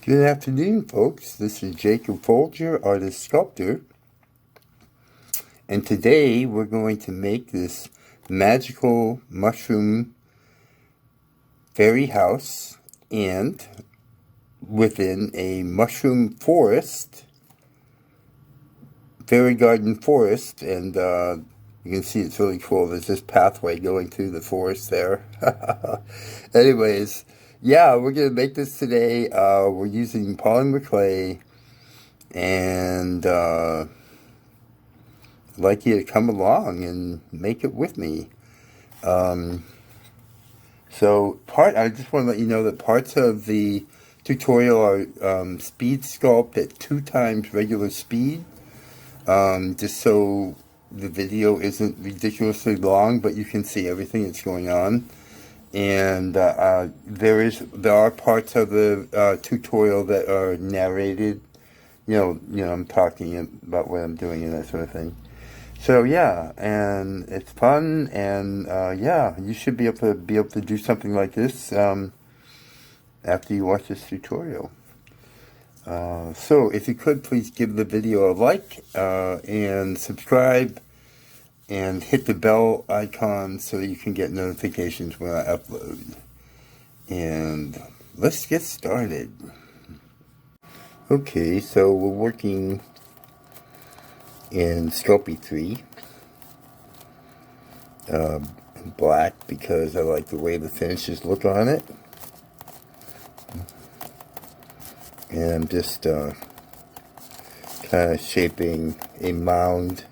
Good afternoon, folks. This is Jacob Folger, artist sculptor, and today we're going to make this magical mushroom fairy house and within a mushroom forest, fairy garden forest, and you can see it's really cool. There's this pathway going through the forest there. Anyways, yeah, we're going to make this today. We're using polymer clay, and I'd like you to come along and make it with me. I just want to let you know that parts of the tutorial are speed sculpt at 2 times regular speed, just so the video isn't ridiculously long, but you can see everything that's going on. And there are parts of the tutorial that are narrated. You know, I'm talking about what I'm doing and that sort of thing. So yeah, and it's fun, and yeah, you should be able to do something like this after you watch this tutorial. So if you could, please give the video a like and subscribe. And hit the bell icon so you can get notifications when I upload. And let's get started. Okay, so we're working in Sculpey 3. In black because I like the way the finishes look on it. And I'm just kind of shaping a mound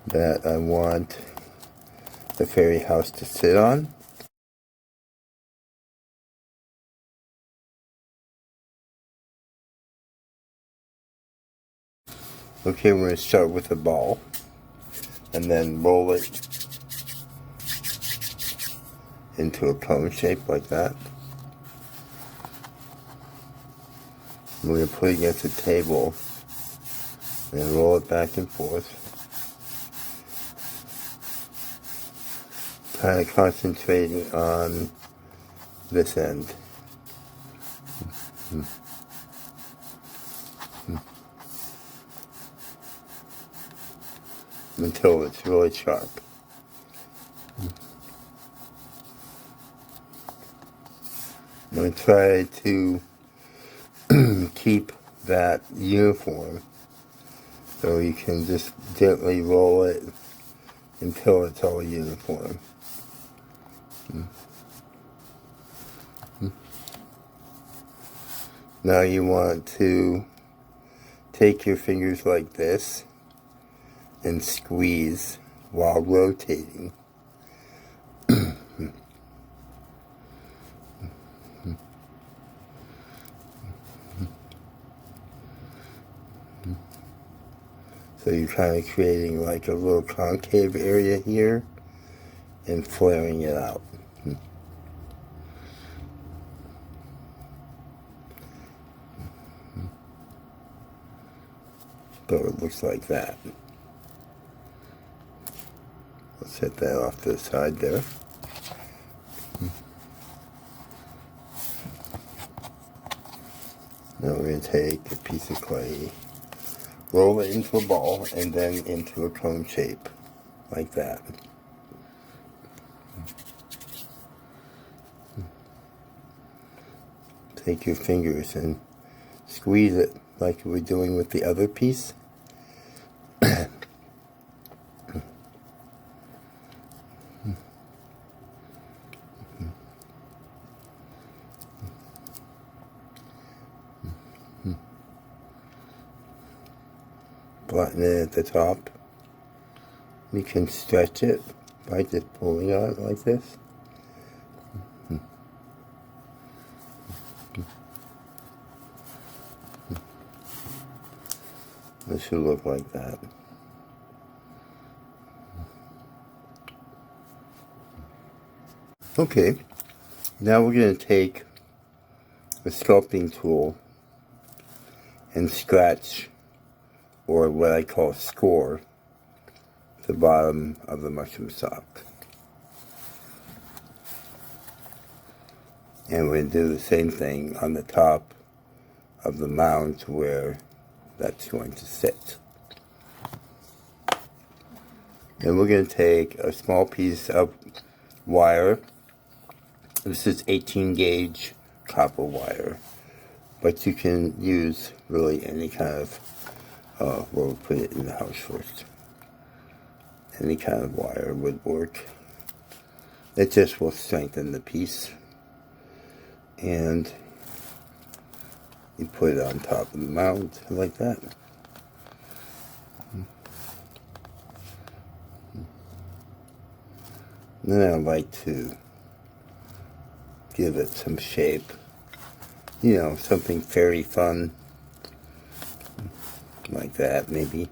that I want the fairy house to sit on. Okay, we're going to start with a ball and then roll it into a cone shape like that. We're going to put it against a table and roll it back and forth. Kind of concentrating on this end. Until it's really sharp. I'm going to try to keep that uniform, so you can just gently roll it until it's all uniform. Now you want to take your fingers like this and squeeze while rotating. So you're kind of creating like a little concave area here and flaring it out. So it looks like that. Let's set that off to the side there. Now we're going to take a piece of clay, roll it into a ball, and then into a cone shape, like that. Take your fingers and squeeze it like we're doing with the other piece. Flatten it at the top. You can stretch it by just pulling on it like this. It should look like that. Okay, now we're going to take a sculpting tool and scratch, or what I call score, the bottom of the mushroom sock. And we're going to do the same thing on the top of the mound to where that's going to sit. And we're going to take a small piece of wire. This is 18 gauge copper wire, but you can use really any kind of, we'll put it in the house first. Any kind of wire would work. It just will strengthen the piece. And you put it on top of the mound like that. And then I like to give it some shape. You know, something very fun. Like that, maybe.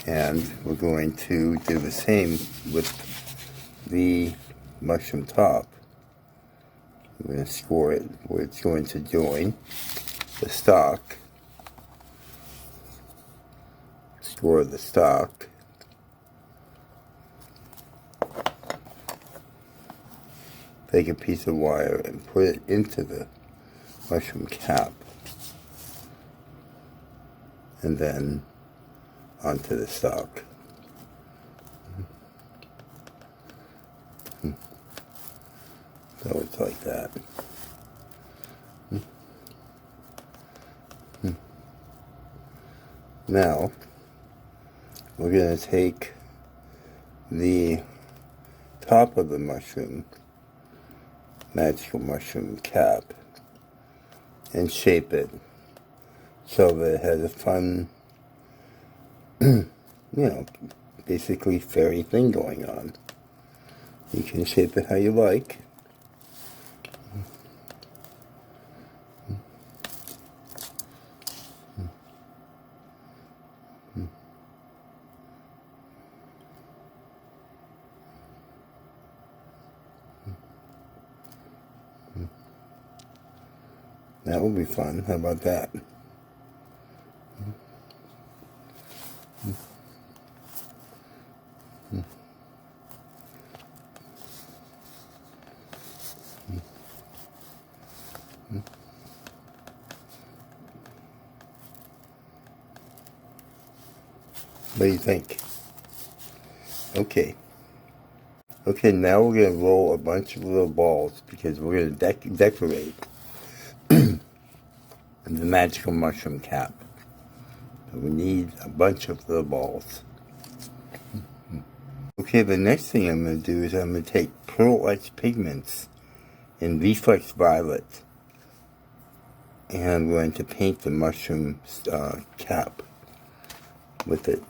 And we're going to do the same with the mushroom top. We're going to score it where it's going to join the stalk. Score the stalk. Take a piece of wire and put it into the mushroom cap. And then onto the stalk. So it's like that. Now, we're going to take the top of the mushroom, magical mushroom cap, and shape it so that it has a fun, you know, basically fairy thing going on. You can shape it how you like. That will be fun. How about that? What do you think? Okay. Okay, now we're going to roll a bunch of little balls because we're going to decorate the magical mushroom cap. So we need a bunch of little balls. Okay, the next thing I'm going to do is I'm going to take Pearl Etched Pigments in Reflex Violet. And I'm going to paint the mushroom cap with it.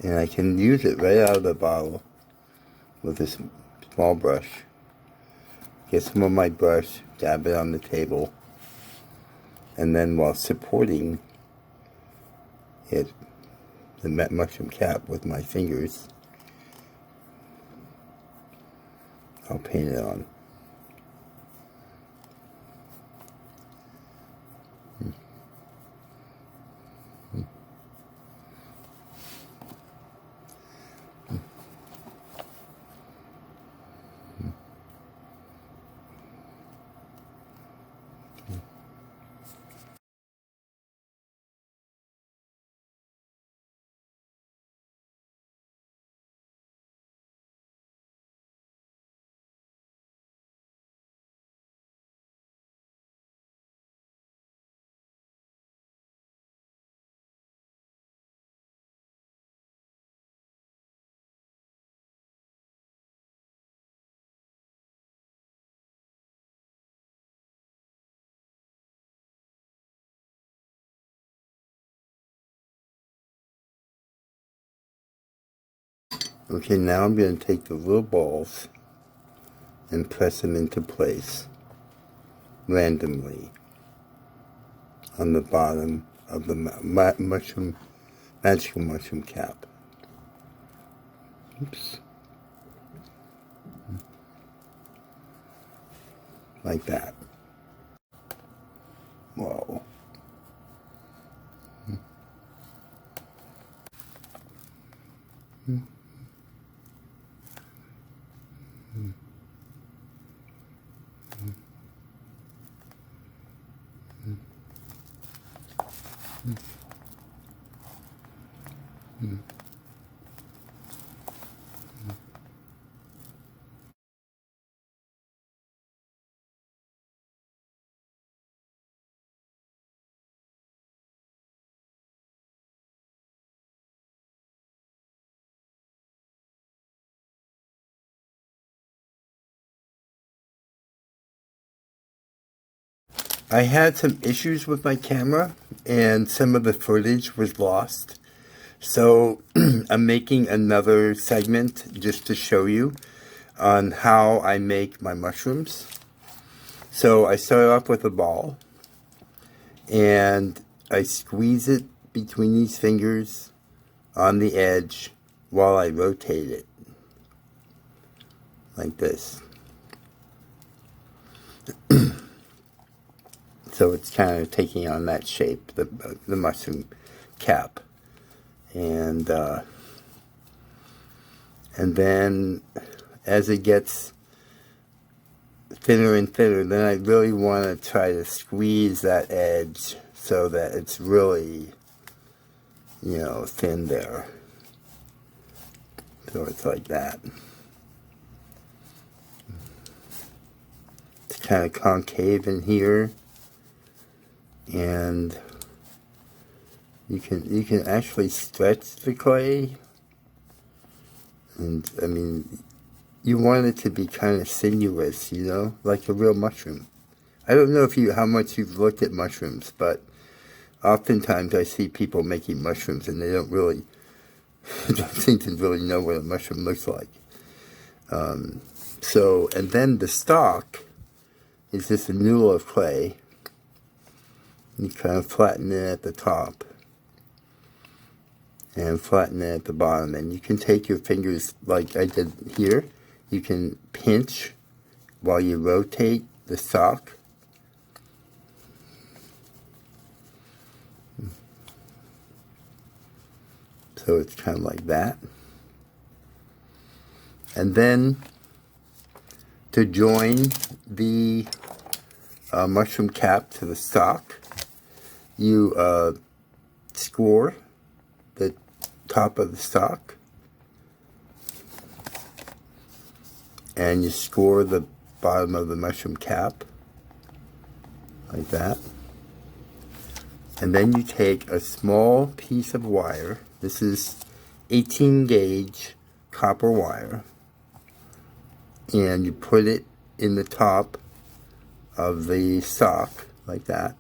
And I can use it right out of the bottle with this small brush. Get some of my brush, dab it on the table, and then while supporting it, the mushroom cap with my fingers, I'll paint it on. Okay, now I'm going to take the little balls and press them into place randomly on the bottom of the magical mushroom cap. Oops. Like that. Whoa. I had some issues with my camera and some of the footage was lost. So I'm making another segment just to show you on how I make my mushrooms. So I start off with a ball and I squeeze it between these fingers on the edge while I rotate it like this. So it's kind of taking on that shape, the mushroom cap. And then as it gets thinner and thinner, then I really want to try to squeeze that edge so that it's really, you know, thin there. So it's like that. It's kind of concave in here. And you can actually stretch the clay, and I mean, you want it to be kind of sinuous, you know, like a real mushroom. I don't know how much you've looked at mushrooms, but oftentimes I see people making mushrooms and they don't seem to really know what a mushroom looks like. So, and then the stalk is just a noodle of clay. You kind of flatten it at the top and flatten it at the bottom. And you can take your fingers like I did here. You can pinch while you rotate the stalk. So it's kind of like that. And then to join the mushroom cap to the stalk, you score the top of the stalk and you score the bottom of the mushroom cap like that. And then you take a small piece of wire. This is 18 gauge copper wire, and you put it in the top of the stalk like that.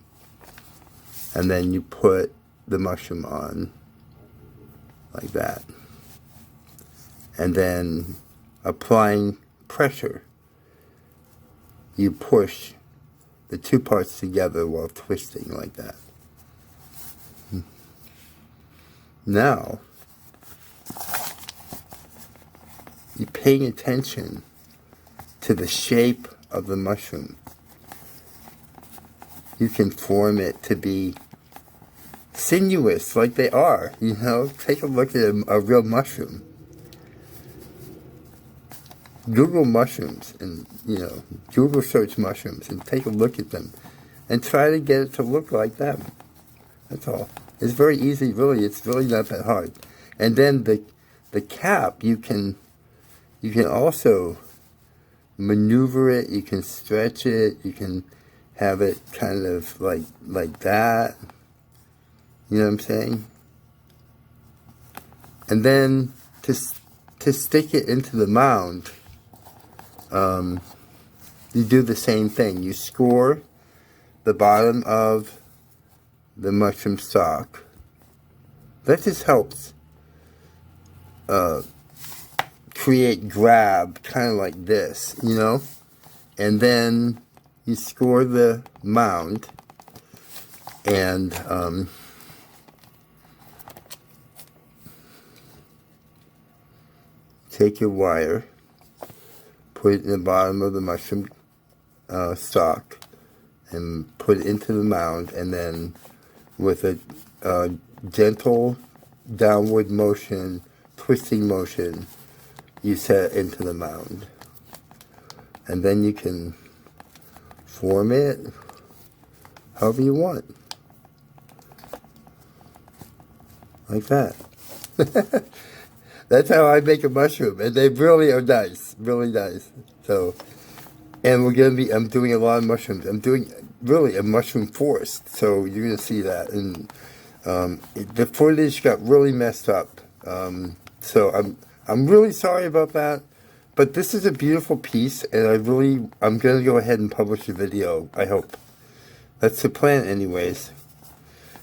And then you put the mushroom on like that. And then applying pressure, you push the two parts together while twisting like that. Now, you're paying attention to the shape of the mushroom. You can form it to be sinuous like they are, you know. Take a look at a real mushroom. Google mushrooms and, you know, Google search mushrooms and take a look at them and try to get it to look like them. That's all. It's very easy, really. It's really not that hard. And then the cap, you can also maneuver it, you can stretch it, you can have it kind of like that. You know what I'm saying? And then to stick it into the mound, you do the same thing. You score the bottom of the mushroom stalk. That just helps create grab, kind of like this, you know? And then you score the mound, and take your wire, put it in the bottom of the mushroom stalk, and put it into the mound, and then with a gentle downward motion, twisting motion, you set it into the mound. And then you can form it however you want. like that. That's how I make a mushroom, and they really are nice, really nice. So, and I'm doing a lot of mushrooms. I'm doing really a mushroom forest, so you're gonna see that. And the footage got really messed up, so I'm really sorry about that. But this is a beautiful piece, and I'm gonna go ahead and publish the video. I hope that's the plan, anyways.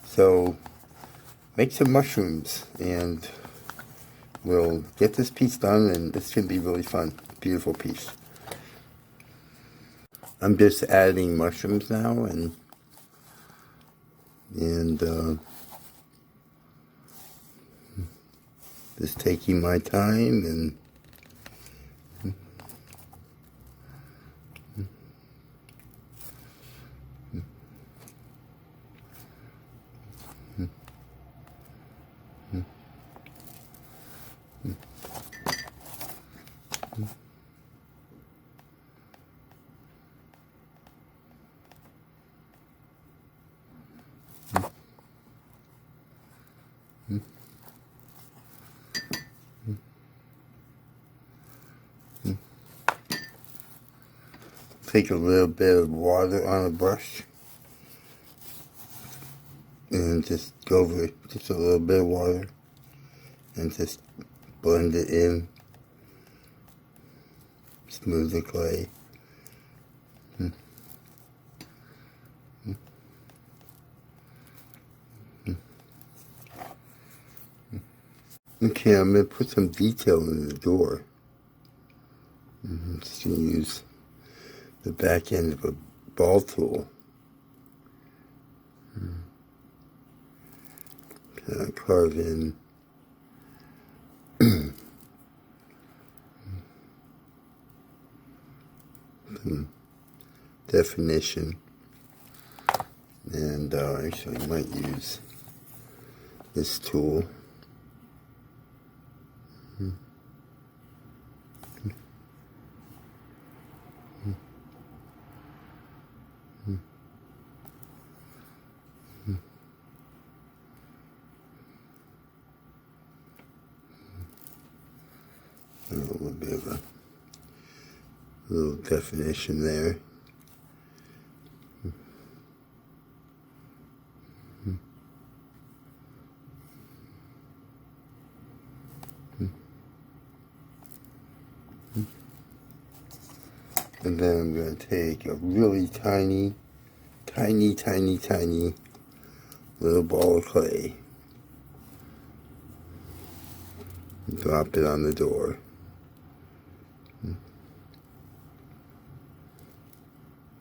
So make some mushrooms, and we'll get this piece done, and it's gonna be really fun. Beautiful piece. I'm just adding mushrooms now, and just taking my time and take a little bit of water on a brush and just go over just a little bit of water and just blend it in, smooth the clay. Okay, I'm going to put some detail in the door. I'm just going to use the back end of a ball tool. Carve in some definition, and actually I might use this tool. A little bit of a little definition there. And then I'm going to take a really tiny little ball of clay. Drop it on the door.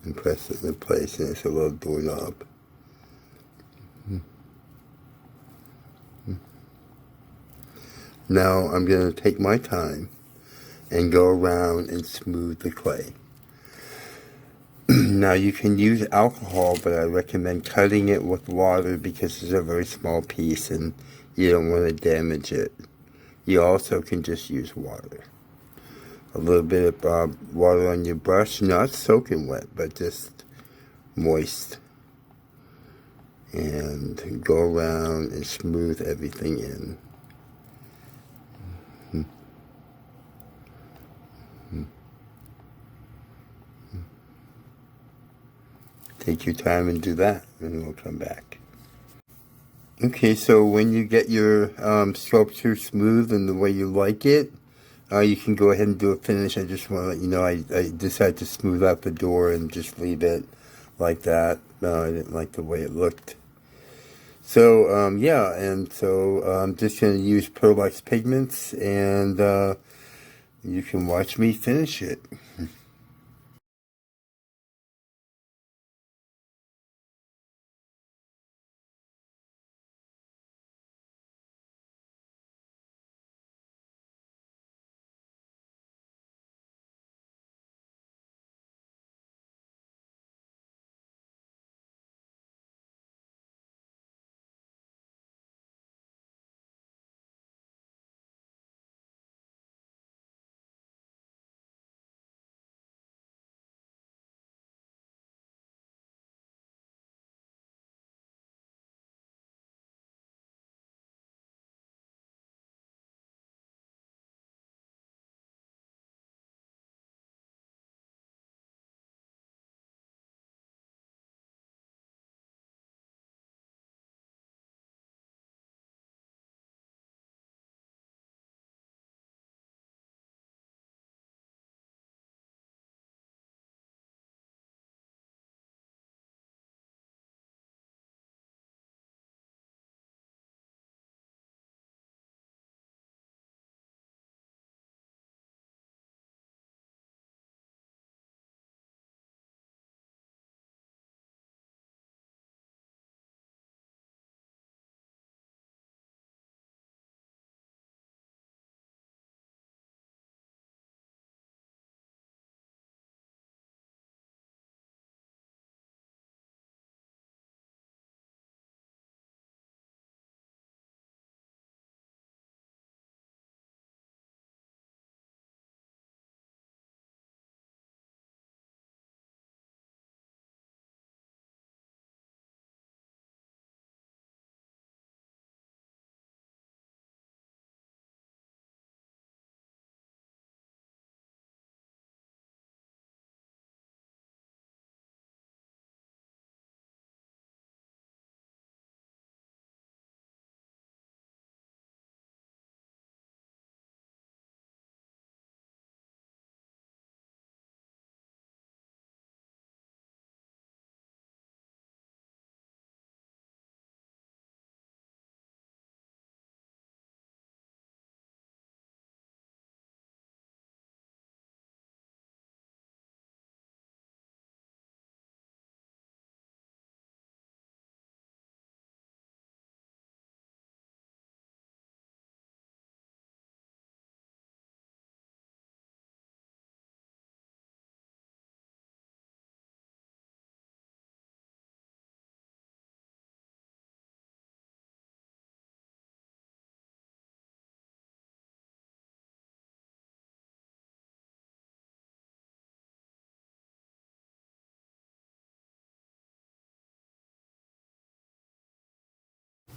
And press it in place, and it's a little doorknob. Now I'm going to take my time and go around and smooth the clay. Now you can use alcohol, but I recommend cutting it with water because it's a very small piece and you don't want to damage it. You also can just use water. A little bit of water on your brush, not soaking wet, but just moist. And go around and smooth everything in. Take your time and do that, and we'll come back. Okay, so when you get your sculpture smooth and the way you like it, you can go ahead and do a finish. I just want to let you know I decided to smooth out the door and just leave it like that. I didn't like the way it looked. So, yeah, and so I'm just going to use Reflex Pigments, and you can watch me finish it.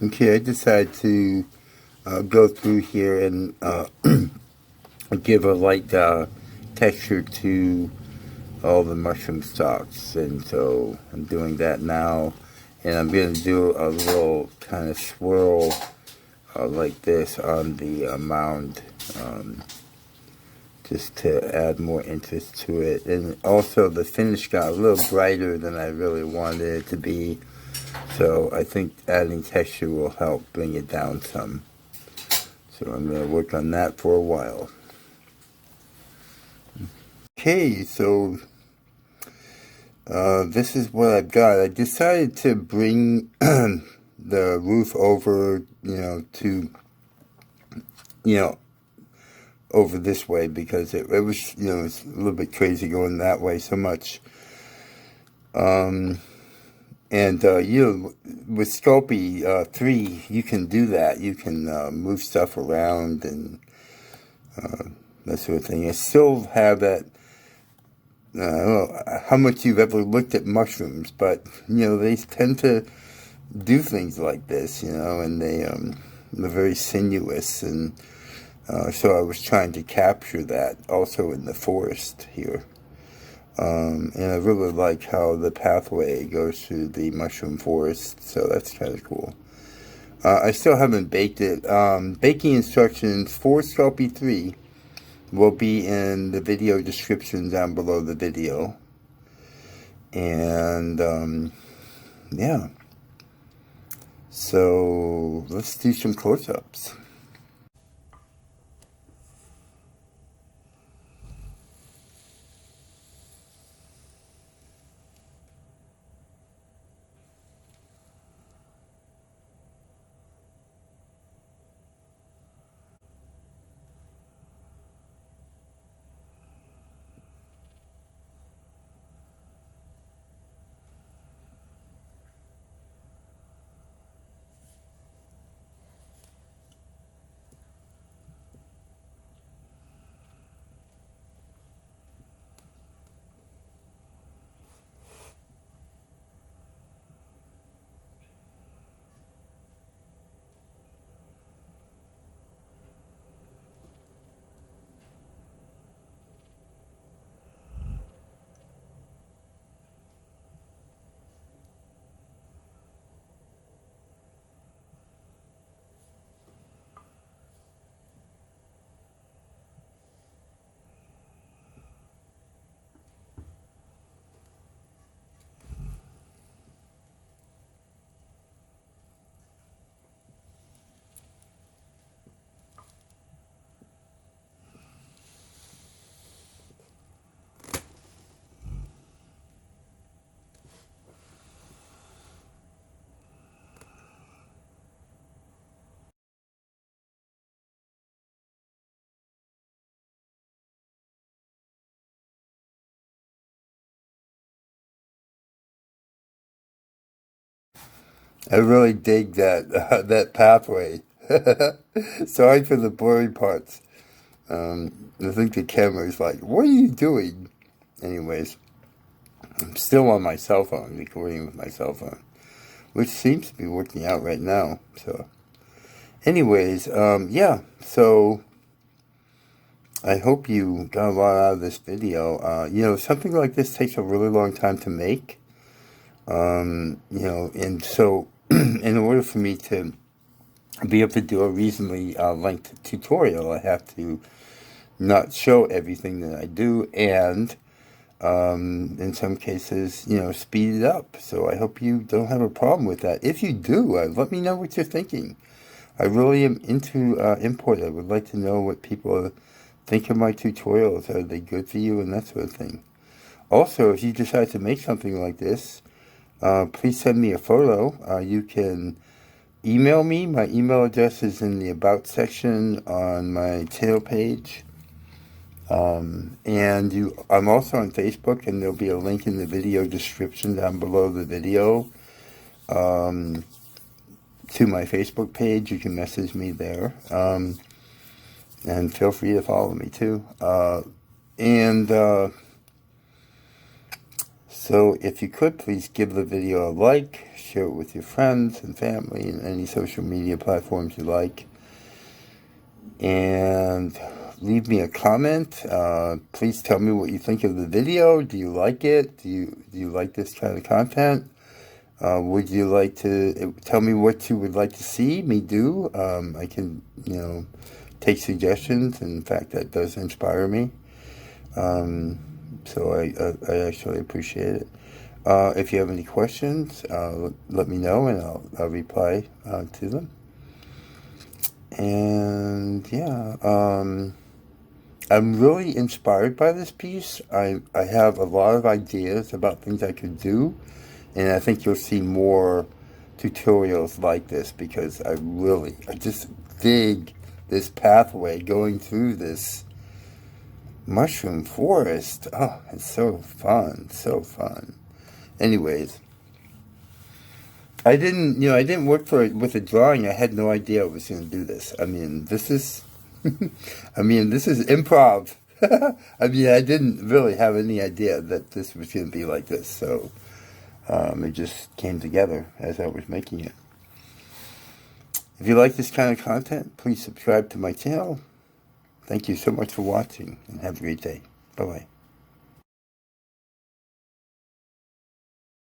Okay, I decided to go through here and give a light texture to all the mushroom stalks, and so I'm doing that now, and I'm going to do a little kind of swirl like this on the mound, just to add more interest to it. And also the finish got a little brighter than I really wanted it to be, so I think adding texture will help bring it down some. So I'm going to work on that for a while. Okay, so this is what I've got. I decided to bring the roof over, over this way, because it was, it's a little bit crazy going that way so much. And with Sculpey 3, you can do that. You can move stuff around and that sort of thing. I still have that. I don't know how much you've ever looked at mushrooms, but they tend to do things like this, and they're very sinuous, and so I was trying to capture that also in the forest here. And I really like how the pathway goes through the mushroom forest, so that's kind of cool. I still haven't baked it. Baking instructions for Sculpey 3 will be in the video description down below the video. And, yeah. So, let's do some close-ups. I really dig that that pathway. Sorry for the blurry parts. I think the camera is like, what are you doing? Anyways, I'm still on my cell phone, recording with my cell phone, which seems to be working out right now. So, anyways, yeah, so I hope you got a lot out of this video. Something like this takes a really long time to make. And so in order for me to be able to do a reasonably length tutorial, I have to not show everything that I do, and in some cases, speed it up. So I hope you don't have a problem with that. If you do, let me know what you're thinking. I really am into input. I would like to know what people think of my tutorials. Are they good for you, and that sort of thing. Also, if you decide to make something like this, please send me a photo. You can email me. My email address is in the About section on my channel page. I'm also on Facebook, and there'll be a link in the video description down below the video to my Facebook page. You can message me there. And feel free to follow me too. So if you could, please give the video a like, share it with your friends and family and any social media platforms you like. And leave me a comment. Please tell me what you think of the video. Do you like it? Do you like this kind of content? Would you like to tell me what you would like to see me do? I can, take suggestions. In fact, that does inspire me. So I actually appreciate it. If you have any questions, let me know and I'll reply to them. And yeah, I'm really inspired by this piece. I have a lot of ideas about things I could do, and I think you'll see more tutorials like this because I just dig this pathway going through this mushroom forest. Oh, it's so fun, so fun. Anyways, I didn't work with a drawing. I had no idea I was going to do this. This is improv. I didn't really have any idea that this was going to be like this. So, it just came together as I was making it. If you like this kind of content, please subscribe to my channel. Thank you so much for watching and have a great day. Bye-bye.